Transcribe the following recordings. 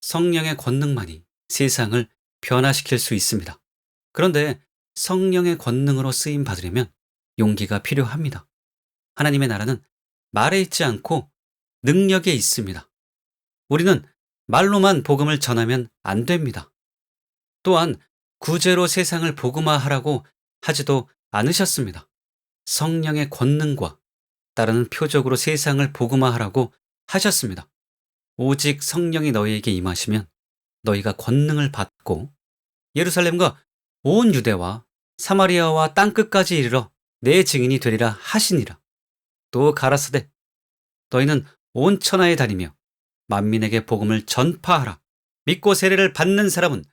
성령의 권능만이 세상을 변화시킬 수 있습니다. 그런데 성령의 권능으로 쓰임 받으려면 용기가 필요합니다. 하나님의 나라는 말에 있지 않고 능력에 있습니다. 우리는 말로만 복음을 전하면 안 됩니다. 또한 구제로 세상을 복음화하라고 하지도 않으셨습니다. 성령의 권능과 따르는 표적으로 세상을 복음화하라고 하셨습니다. 오직 성령이 너희에게 임하시면 너희가 권능을 받고 예루살렘과 온 유대와 사마리아와 땅끝까지 이르러 내 증인이 되리라 하시니라. 또 가라사대 너희는 온 천하에 다니며 만민에게 복음을 전파하라. 믿고 세례를 받는 사람은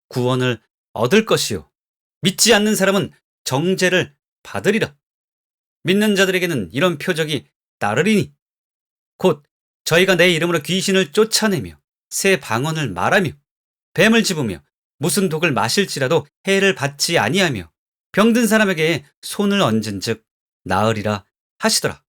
구원을 얻을 것이요 믿지 않는 사람은 정죄를 받으리라. 믿는 자들에게는 이런 표적이 따르리니 곧 저희가 내 이름으로 귀신을 쫓아내며 새 방언을 말하며 뱀을 집으며 무슨 독을 마실지라도 해를 받지 아니하며 병든 사람에게 손을 얹은즉 나으리라 하시더라.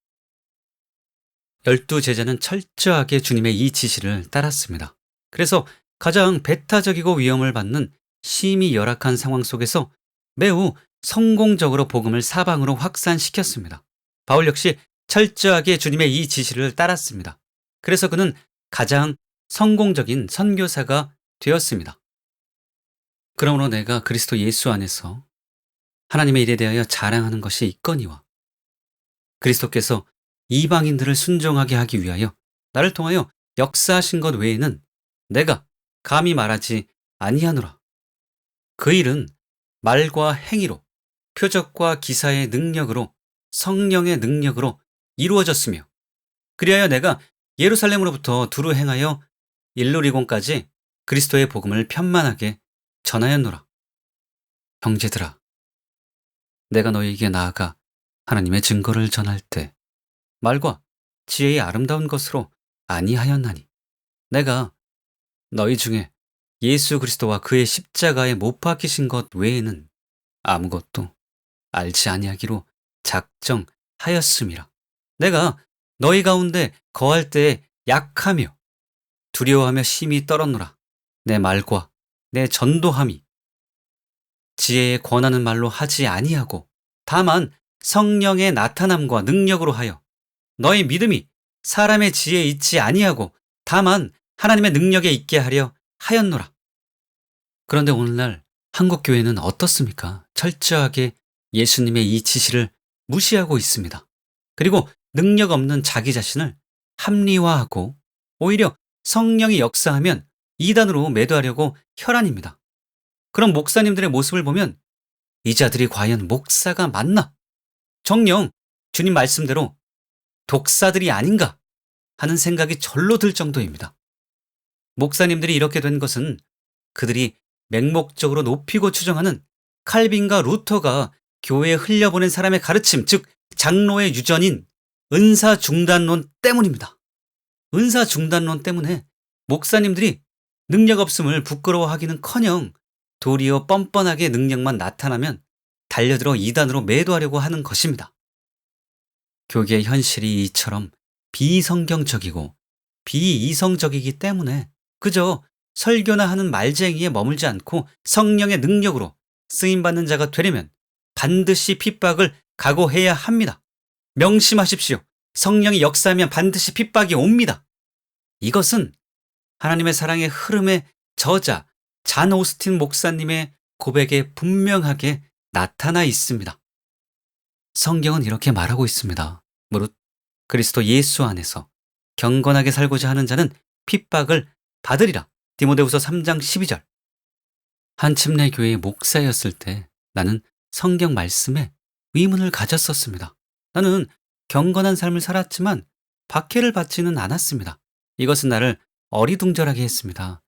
12 제자는 철저하게 주님의 이 지시를 따랐습니다. 그래서 가장 배타적이고 위험을 받는 심히 열악한 상황 속에서 매우 성공적으로 복음을 사방으로 확산시켰습니다. 바울 역시 철저하게 주님의 이 지시를 따랐습니다. 그래서 그는 가장 성공적인 선교사가 되었습니다. 그러므로 내가 그리스도 예수 안에서 하나님의 일에 대하여 자랑하는 것이 있거니와 그리스도께서 이방인들을 순종하게 하기 위하여 나를 통하여 역사하신 것 외에는 내가 감히 말하지 아니하노라. 그 일은 말과 행위로 표적과 기사의 능력으로 성령의 능력으로 이루어졌으며 그리하여 내가 예루살렘으로부터 두루 행하여 일루리곤까지 그리스도의 복음을 편만하게 전하였노라. 형제들아, 내가 너희에게 나아가 하나님의 증거를 전할 때 말과 지혜의 아름다운 것으로 아니하였나니 내가 너희 중에 예수 그리스도와 그의 십자가에 못 박히신 것 외에는 아무것도 알지 아니하기로 작정하였음이라. 내가 너희 가운데 거할 때에 약하며 두려워하며 심히 떨었노라. 내 말과 내 전도함이 지혜에 권하는 말로 하지 아니하고 다만 성령의 나타남과 능력으로 하여 너희 믿음이 사람의 지혜에 있지 아니하고 다만 하나님의 능력에 있게 하려 하였노라. 그런데 오늘날 한국교회는 어떻습니까? 철저하게 예수님의 이 지시를 무시하고 있습니다. 그리고 능력 없는 자기 자신을 합리화하고 오히려 성령이 역사하면 이단으로 매도하려고 혈안입니다. 그런 목사님들의 모습을 보면 이 자들이 과연 목사가 맞나? 정녕 주님 말씀대로 독사들이 아닌가 하는 생각이 절로 들 정도입니다. 목사님들이 이렇게 된 것은 그들이 맹목적으로 높이고 추정하는 칼빈과 루터가 교회에 흘려보낸 사람의 가르침, 즉 장로의 유전인 은사중단론 때문입니다. 은사중단론 때문에 목사님들이 능력 없음을 부끄러워하기는커녕 도리어 뻔뻔하게 능력만 나타나면 달려들어 이단으로 매도하려고 하는 것입니다. 교계의 현실이 이처럼 비성경적이고 비이성적이기 때문에 그저 설교나 하는 말쟁이에 머물지 않고 성령의 능력으로 쓰임받는 자가 되려면 반드시 핍박을 각오해야 합니다. 명심하십시오. 성령이 역사하면 반드시 핍박이 옵니다. 이것은 하나님의 사랑의 흐름의 저자 잔 오스틴 목사님의 고백에 분명하게 나타나 있습니다. 성경은 이렇게 말하고 있습니다. 무릇 그리스도 예수 안에서 경건하게 살고자 하는 자는 핍박을 받으리라. 디모데후서 3장 12절. 한 침례 교회의 목사였을 때 나는 성경 말씀에 의문을 가졌었습니다. 나는 경건한 삶을 살았지만 박해를 받지는 않았습니다. 이것은 나를 어리둥절하게 했습니다.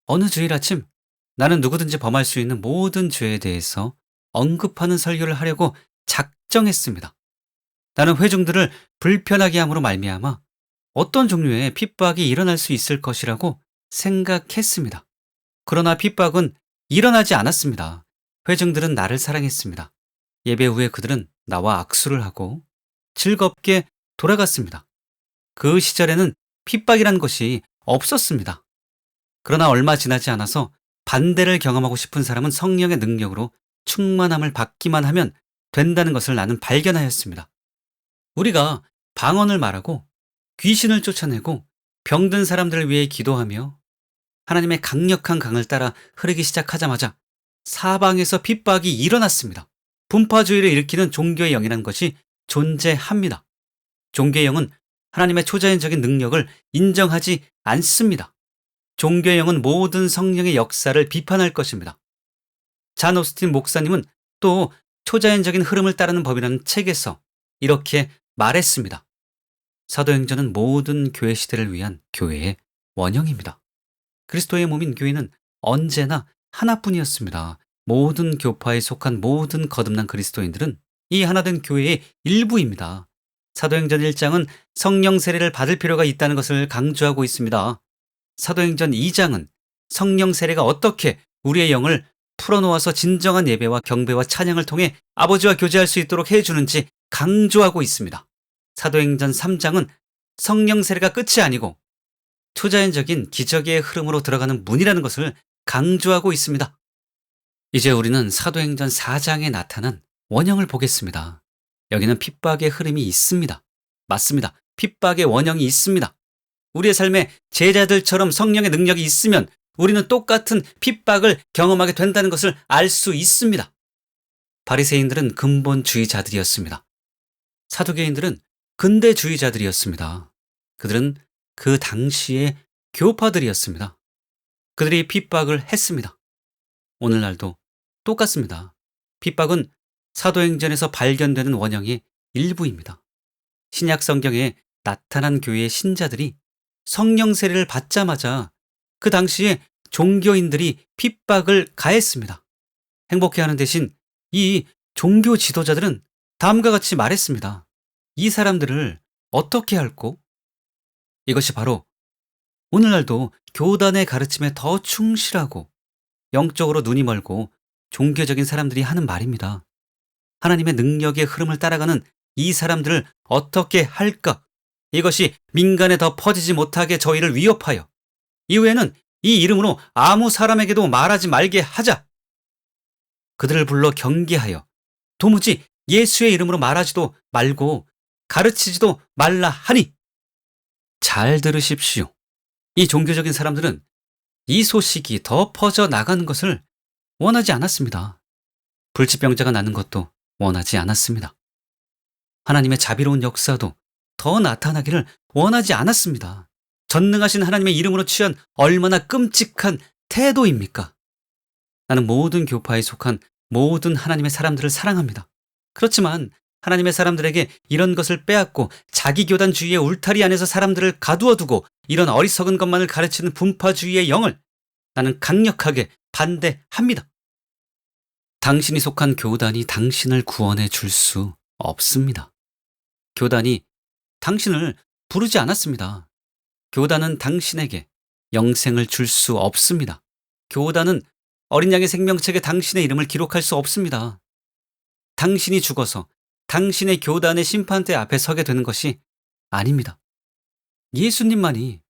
어느 주일 아침 나는 누구든지 범할 수 있는 모든 죄에 대해서 언급하는 설교를 하려고 작정했습니다. 나는 회중들을 불편하게 함으로 말미암아 어떤 종류의 핍박이 일어날 수 있을 것이라고 생각했습니다. 그러나 핍박은 일어나지 않았습니다. 회중들은 나를 사랑했습니다. 예배 후에 그들은 나와 악수를 하고 즐겁게 돌아갔습니다. 그 시절에는 핍박이란 것이 없었습니다. 그러나 얼마 지나지 않아서 반대를 경험하고 싶은 사람은 성령의 능력으로 충만함을 받기만 하면 된다는 것을 나는 발견하였습니다. 우리가 방언을 말하고 귀신을 쫓아내고 병든 사람들을 위해 기도하며 하나님의 강력한 강을 따라 흐르기 시작하자마자 사방에서 핍박이 일어났습니다. 분파주의를 일으키는 종교의 영이라는 것이 존재합니다. 종교의 영은 하나님의 초자연적인 능력을 인정하지 않습니다. 종교의 영은 모든 성령의 역사를 비판할 것입니다. 잔 오스틴 목사님은 또 초자연적인 흐름을 따르는 법이라는 책에서 이렇게 말했습니다. 사도행전은 모든 교회 시대를 위한 교회의 원형입니다. 그리스도의 몸인 교회는 언제나 하나뿐이었습니다. 모든 교파에 속한 모든 거듭난 그리스도인들은 이 하나된 교회의 일부입니다. 사도행전 1장은 성령 세례를 받을 필요가 있다는 것을 강조하고 있습니다. 사도행전 2장은 성령 세례가 어떻게 우리의 영을 풀어놓아서 진정한 예배와 경배와 찬양을 통해 아버지와 교제할 수 있도록 해주는지 강조하고 있습니다. 사도행전 3장은 성령 세례가 끝이 아니고 초자연적인 기적의 흐름으로 들어가는 문이라는 것을 강조하고 있습니다. 이제 우리는 사도행전 4장에 나타난 원형을 보겠습니다. 여기는 핍박의 흐름이 있습니다. 맞습니다. 핍박의 원형이 있습니다. 우리의 삶에 제자들처럼 성령의 능력이 있으면 우리는 똑같은 핍박을 경험하게 된다는 것을 알 수 있습니다. 바리새인들은 근본주의자들이었습니다. 사두개인들은 근대주의자들이었습니다. 그들은 그 당시의 교파들이었습니다. 그들이 핍박을 했습니다. 오늘날도 똑같습니다. 핍박은 사도행전에서 발견되는 원형의 일부입니다. 신약 성경에 나타난 교회의 신자들이 성령 세례를 받자마자 그 당시에 종교인들이 핍박을 가했습니다. 행복해하는 대신 이 종교 지도자들은 다음과 같이 말했습니다. 이 사람들을 어떻게 할꼬? 이것이 바로 오늘날도 교단의 가르침에 더 충실하고 영적으로 눈이 멀고 종교적인 사람들이 하는 말입니다. 하나님의 능력의 흐름을 따라가는 이 사람들을 어떻게 할까? 이것이 민간에 더 퍼지지 못하게 저희를 위협하여 이후에는 이 이름으로 아무 사람에게도 말하지 말게 하자. 그들을 불러 경계하여 도무지 예수의 이름으로 말하지도 말고 가르치지도 말라 하니. 잘 들으십시오. 이 종교적인 사람들은 이 소식이 더 퍼져 나가는 것을 원하지 않았습니다. 불치병자가 낫는 것도 원하지 않았습니다. 하나님의 자비로운 역사도 더 나타나기를 원하지 않았습니다. 전능하신 하나님의 이름으로 취한 얼마나 끔찍한 태도입니까? 나는 모든 교파에 속한 모든 하나님의 사람들을 사랑합니다. 그렇지만 하나님의 사람들에게 이런 것을 빼앗고 자기 교단주의의 울타리 안에서 사람들을 가두어두고 이런 어리석은 것만을 가르치는 분파주의의 영을 나는 강력하게 반대합니다. 당신이 속한 교단이 당신을 구원해 줄 수 없습니다. 교단이 당신을 부르지 않았습니다. 교단은 당신에게 영생을 줄 수 없습니다. 교단은 어린 양의 생명책에 당신의 이름을 기록할 수 없습니다. 당신이 죽어서 당신의 교단의 심판대 앞에 서게 되는 것이 아닙니다. 예수님만이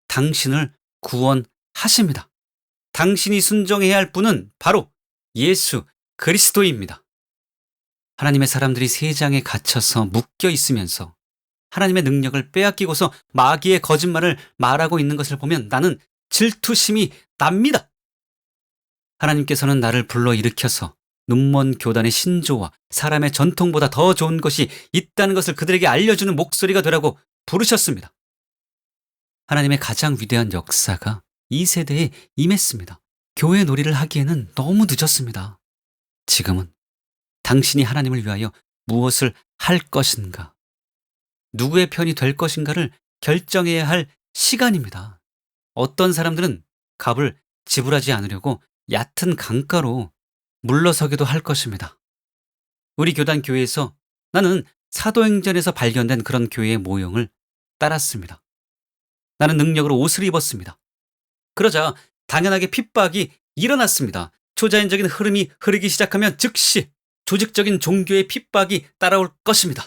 당신을 구원하십니다. 당신이 순종해야 할 분은 바로 예수 그리스도입니다. 하나님의 사람들이 세장에 갇혀서 묶여 있으면서 하나님의 능력을 빼앗기고서 마귀의 거짓말을 말하고 있는 것을 보면 나는 질투심이 납니다. 하나님께서는 나를 불러일으켜서 눈먼 교단의 신조와 사람의 전통보다 더 좋은 것이 있다는 것을 그들에게 알려주는 목소리가 되라고 부르셨습니다. 하나님의 가장 위대한 역사가 이 세대에 임했습니다. 교회 놀이를 하기에는 너무 늦었습니다. 지금은 당신이 하나님을 위하여 무엇을 할 것인가, 누구의 편이 될 것인가를 결정해야 할 시간입니다. 어떤 사람들은 값을 지불하지 않으려고 얕은 강가로 물러서기도 할 것입니다. 우리 교단 교회에서 나는 사도행전에서 발견된 그런 교회의 모형을 따랐습니다. 나는 능력으로 옷을 입었습니다. 그러자 당연하게 핍박이 일어났습니다. 초자연적인 흐름이 흐르기 시작하면 즉시 조직적인 종교의 핍박이 따라올 것입니다.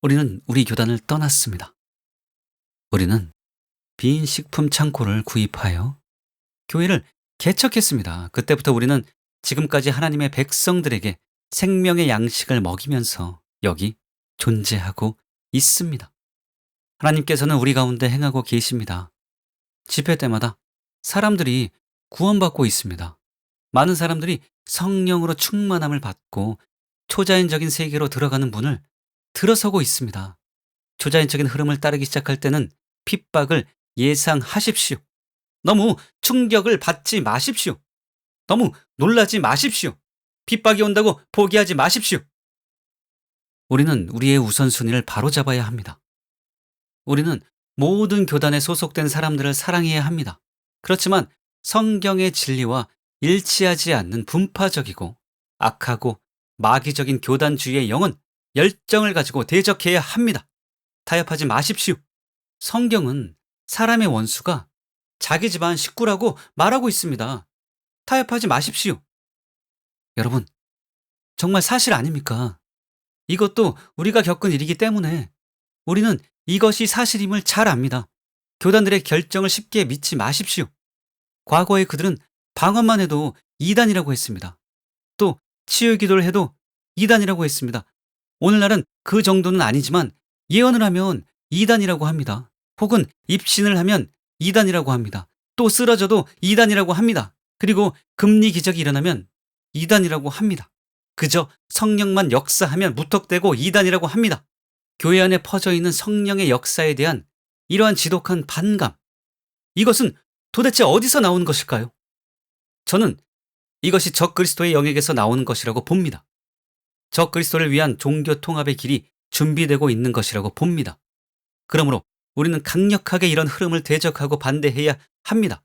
우리는 우리 교단을 떠났습니다. 우리는 빈 식품 창고를 구입하여 교회를 개척했습니다. 그때부터 우리는 지금까지 하나님의 백성들에게 생명의 양식을 먹이면서 여기 존재하고 있습니다. 하나님께서는 우리 가운데 행하고 계십니다. 집회 때마다 사람들이 구원받고 있습니다. 많은 사람들이 성령으로 충만함을 받고 초자연적인 세계로 들어가는 문을 들어서고 있습니다. 초자연적인 흐름을 따르기 시작할 때는 핍박을 예상하십시오. 너무 충격을 받지 마십시오. 너무 놀라지 마십시오. 핍박이 온다고 포기하지 마십시오. 우리는 우리의 우선순위를 바로잡아야 합니다. 우리는 모든 교단에 소속된 사람들을 사랑해야 합니다. 그렇지만 성경의 진리와 일치하지 않는 분파적이고 악하고 마귀적인 교단주의의 영은 열정을 가지고 대적해야 합니다. 타협하지 마십시오. 성경은 사람의 원수가 자기 집안 식구라고 말하고 있습니다. 타협하지 마십시오. 여러분, 정말 사실 아닙니까? 이것도 우리가 겪은 일이기 때문에 우리는 이것이 사실임을 잘 압니다. 교단들의 결정을 쉽게 믿지 마십시오. 과거에 그들은 방언만 해도 이단이라고 했습니다. 또 치유 기도를 해도 이단이라고 했습니다. 오늘날은 그 정도는 아니지만 예언을 하면 이단이라고 합니다. 혹은 입신을 하면 이단이라고 합니다. 또 쓰러져도 이단이라고 합니다. 그리고 금리 기적이 일어나면 이단이라고 합니다. 그저 성령만 역사하면 무턱대고 이단이라고 합니다. 교회 안에 퍼져 있는 성령의 역사에 대한 이러한 지독한 반감, 이것은 도대체 어디서 나오는 것일까요? 저는 이것이 적그리스도의 영역에서 나오는 것이라고 봅니다. 적그리스도를 위한 종교 통합의 길이 준비되고 있는 것이라고 봅니다. 그러므로 우리는 강력하게 이런 흐름을 대적하고 반대해야 합니다.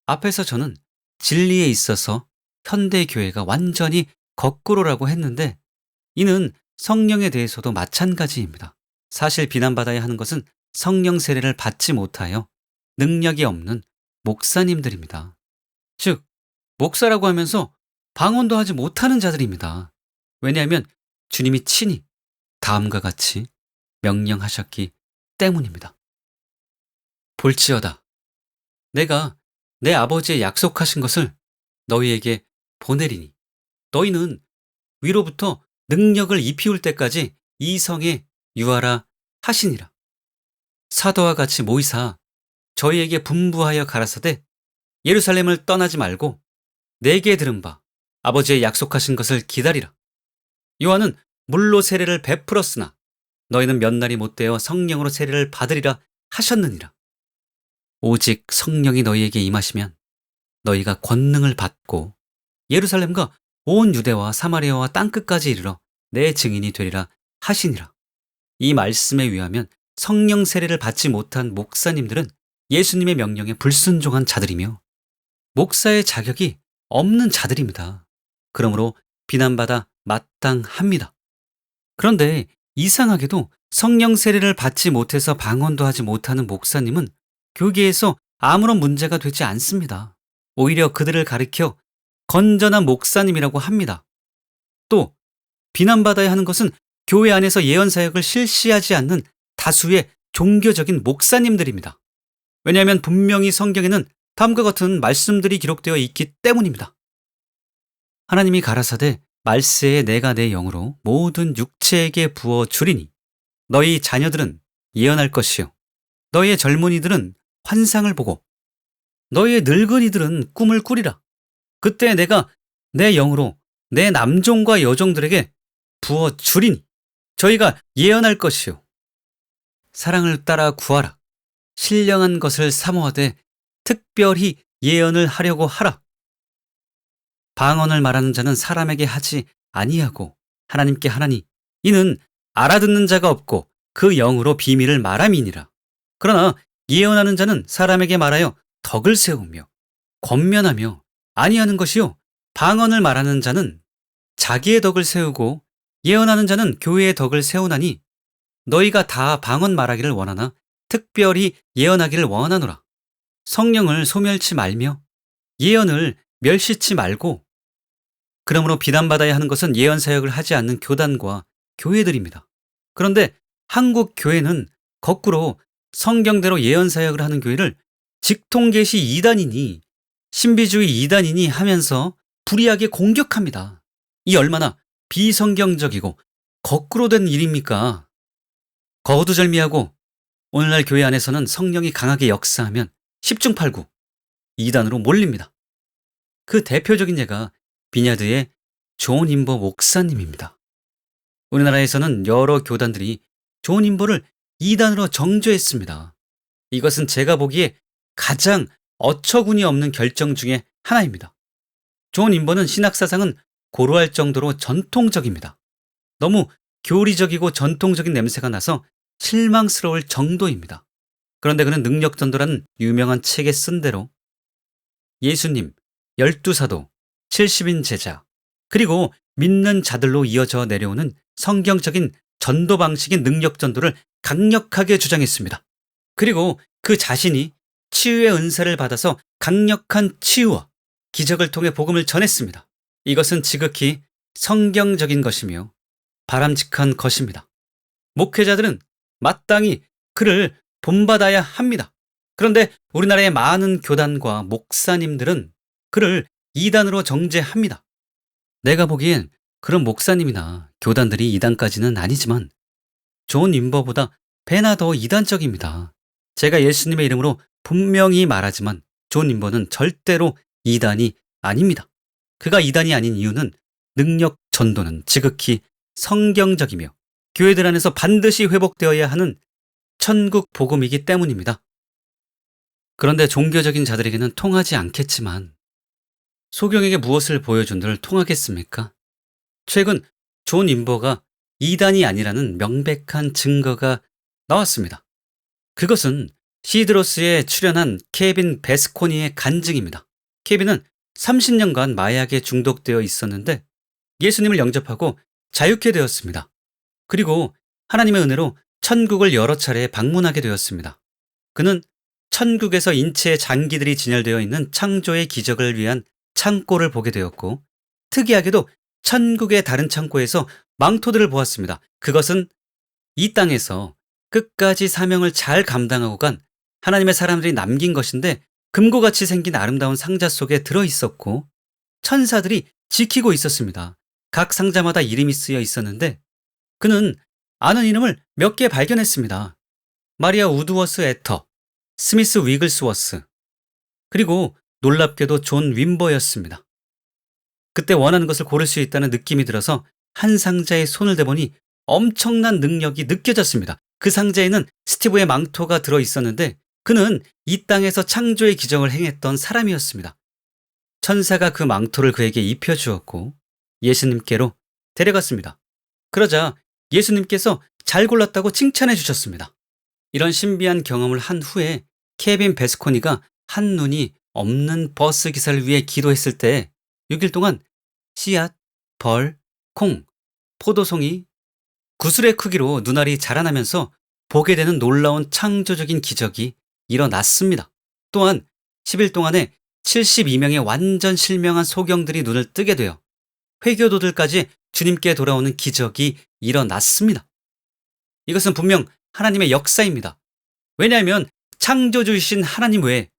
앞에서 저는 진리에 있어서 현대교회가 완전히 거꾸로라고 했는데 이는 성령에 대해서도 마찬가지입니다. 사실 비난받아야 하는 것은 성령 세례를 받지 못하여 능력이 없는 목사님들입니다. 즉, 목사라고 하면서 방언도 하지 못하는 자들입니다. 왜냐하면 주님이 친히 다음과 같이 명령하셨기 때문입니다. 볼지어다. 내가 내 아버지의 약속하신 것을 너희에게 보내리니 너희는 위로부터 능력을 입히울 때까지 이 성에 유하라 하시니라. 사도와 같이 모이사 저희에게 분부하여 가라사대 예루살렘을 떠나지 말고 내게 들은 바 아버지의 약속하신 것을 기다리라. 요한은 물로 세례를 베풀었으나 너희는 몇 날이 못되어 성령으로 세례를 받으리라 하셨느니라. 오직 성령이 너희에게 임하시면 너희가 권능을 받고 예루살렘과 온 유대와 사마리아와 땅끝까지 이르러 내 증인이 되리라 하시니라. 이 말씀에 의하면 성령 세례를 받지 못한 목사님들은 예수님의 명령에 불순종한 자들이며 목사의 자격이 없는 자들입니다. 그러므로 비난받아 마땅합니다. 그런데 이상하게도 성령 세례를 받지 못해서 방언도 하지 못하는 목사님은 교계에서 아무런 문제가 되지 않습니다. 오히려 그들을 가리켜 건전한 목사님이라고 합니다. 또 비난받아야 하는 것은 교회 안에서 예언 사역을 실시하지 않는 다수의 종교적인 목사님들입니다. 왜냐하면 분명히 성경에는 다음과 같은 말씀들이 기록되어 있기 때문입니다. 하나님이 가라사대 말세에 내가 내 영으로 모든 육체에게 부어 주리니 너희 자녀들은 예언할 것이요 너희의 젊은이들은 환상을 보고 너희의 늙은이들은 꿈을 꾸리라. 그때 내가 내 영으로 내 남종과 여종들에게 부어 주리니 저희가 예언할 것이요 사랑을 따라 구하라. 신령한 것을 사모하되 특별히 예언을 하려고 하라. 방언을 말하는 자는 사람에게 하지 아니하고 하나님께 하나니 이는 알아듣는 자가 없고 그 영으로 비밀을 말함이니라. 그러나 예언하는 자는 사람에게 말하여 덕을 세우며 권면하며 아니하는 것이요 방언을 말하는 자는 자기의 덕을 세우고 예언하는 자는 교회의 덕을 세우나니 너희가 다 방언 말하기를 원하나 특별히 예언하기를 원하노라. 성령을 소멸치 말며 예언을 멸시치 말고 그러므로 비난받아야 하는 것은 예언 사역을 하지 않는 교단과 교회들입니다. 그런데 한국 교회는 거꾸로 성경대로 예언사역을 하는 교회를 직통계시 이단이니 신비주의 이단이니 하면서 불의하게 공격합니다. 이 얼마나 비성경적이고 거꾸로 된 일입니까? 거두절미하고 오늘날 교회 안에서는 성령이 강하게 역사하면 10중 8구 이단으로 몰립니다. 그 대표적인 예가 비냐드의 존 인버 목사님입니다. 우리나라에서는 여러 교단들이 존 인버를 이단으로 정죄했습니다. 이것은 제가 보기에 가장 어처구니 없는 결정 중에 하나입니다. 존 인버는 신학사상은 고루할 정도로 전통적입니다. 너무 교리적이고 전통적인 냄새가 나서 실망스러울 정도입니다. 그런데 그는 능력전도라는 유명한 책에 쓴 대로 예수님, 12사도, 70인 제자, 그리고 믿는 자들로 이어져 내려오는 성경적인 전도 방식인 능력전도를 강력하게 주장했습니다. 그리고 그 자신이 치유의 은사를 받아서 강력한 치유와 기적을 통해 복음을 전했습니다. 이것은 지극히 성경적인 것이며 바람직한 것입니다. 목회자들은 마땅히 그를 본받아야 합니다. 그런데 우리나라의 많은 교단과 목사님들은 그를 이단으로 정죄합니다. 내가 보기엔 그런 목사님이나 교단들이 이단까지는 아니지만 존 인버보다 배나 더 이단적입니다. 제가 예수님의 이름으로 분명히 말하지만 존 인버는 절대로 이단이 아닙니다. 그가 이단이 아닌 이유는 능력 전도는 지극히 성경적이며 교회들 안에서 반드시 회복되어야 하는 천국 복음이기 때문입니다. 그런데 종교적인 자들에게는 통하지 않겠지만 소경에게 무엇을 보여준들 통하겠습니까? 최근 존 인버가 이단이 아니라는 명백한 증거가 나왔습니다. 그것은 시드로스에 출연한 케빈 베스코니의 간증입니다. 케빈은 30년간 마약에 중독되어 있었는데 예수님을 영접하고 자유케 되었습니다. 그리고 하나님의 은혜로 천국을 여러 차례 방문하게 되었습니다. 그는 천국에서 인체의 장기들이 진열되어 있는 창조의 기적을 위한 창고를 보게 되었고 특이하게도 천국의 다른 창고에서 망토들을 보았습니다. 그것은 이 땅에서 끝까지 사명을 잘 감당하고 간 하나님의 사람들이 남긴 것인데 금고같이 생긴 아름다운 상자 속에 들어있었고 천사들이 지키고 있었습니다. 각 상자마다 이름이 쓰여 있었는데 그는 아는 이름을 몇 개 발견했습니다. 마리아 우드워스 애터, 스미스 위글스워스, 그리고 놀랍게도 존 윈버였습니다. 그때 원하는 것을 고를 수 있다는 느낌이 들어서 한 상자에 손을 대보니 엄청난 능력이 느껴졌습니다. 그 상자에는 스티브의 망토가 들어있었는데 그는 이 땅에서 창조의 기적을 행했던 사람이었습니다. 천사가 그 망토를 그에게 입혀주었고 예수님께로 데려갔습니다. 그러자 예수님께서 잘 골랐다고 칭찬해 주셨습니다. 이런 신비한 경험을 한 후에 케빈 베스코니가 한눈이 없는 버스 기사를 위해 기도했을 때 6일 동안 씨앗, 벌, 콩, 포도송이, 구슬의 크기로 눈알이 자라나면서 보게 되는 놀라운 창조적인 기적이 일어났습니다. 또한 10일 동안에 72명의 완전 실명한 소경들이 눈을 뜨게 되어 회교도들까지 주님께 돌아오는 기적이 일어났습니다. 이것은 분명 하나님의 역사입니다. 왜냐하면 창조주이신 하나님 외에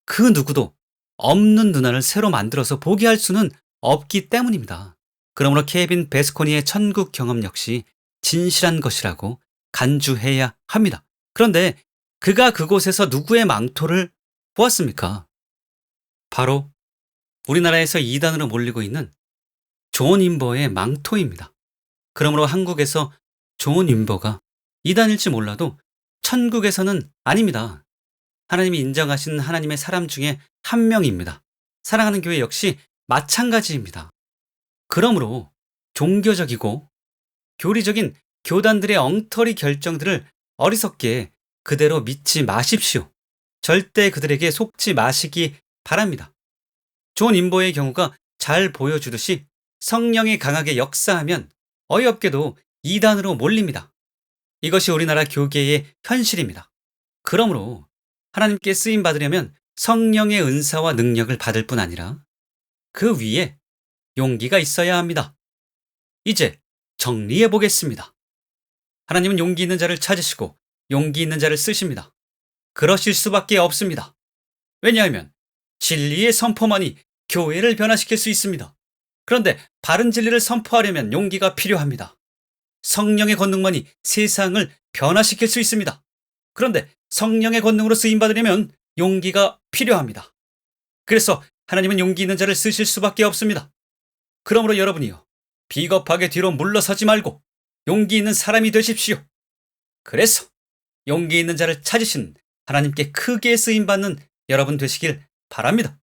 그 누구도 없는 눈알을 새로 만들어서 보게 할 수는 없기 때문입니다. 그러므로 케빈 베스코니의 천국 경험 역시 진실한 것이라고 간주해야 합니다. 그런데 그가 그곳에서 누구의 망토를 보았습니까? 바로 우리나라에서 이단으로 몰리고 있는 존 인버의 망토입니다. 그러므로 한국에서 존 인버가 이단일지 몰라도 천국에서는 아닙니다. 하나님이 인정하신 하나님의 사람 중에 한 명입니다. 사랑하는 교회 역시 마찬가지입니다. 그러므로 종교적이고 교리적인 교단들의 엉터리 결정들을 어리석게 그대로 믿지 마십시오. 절대 그들에게 속지 마시기 바랍니다. 존 인버의 경우가 잘 보여주듯이 성령이 강하게 역사하면 어이없게도 이단으로 몰립니다. 이것이 우리나라 교계의 현실입니다. 그러므로 하나님께 쓰임 받으려면 성령의 은사와 능력을 받을 뿐 아니라 그 위에 용기가 있어야 합니다. 이제 정리해 보겠습니다. 하나님은 용기 있는 자를 찾으시고 용기 있는 자를 쓰십니다. 그러실 수밖에 없습니다. 왜냐하면 진리의 선포만이 교회를 변화시킬 수 있습니다. 그런데 바른 진리를 선포하려면 용기가 필요합니다. 성령의 권능만이 세상을 변화시킬 수 있습니다. 그런데 성령의 권능으로 쓰임받으려면 용기가 필요합니다. 그래서 하나님은 용기 있는 자를 쓰실 수밖에 없습니다. 그러므로 여러분이요, 비겁하게 뒤로 물러서지 말고 용기 있는 사람이 되십시오. 그래서 용기 있는 자를 찾으신 하나님께 크게 쓰임받는 여러분 되시길 바랍니다.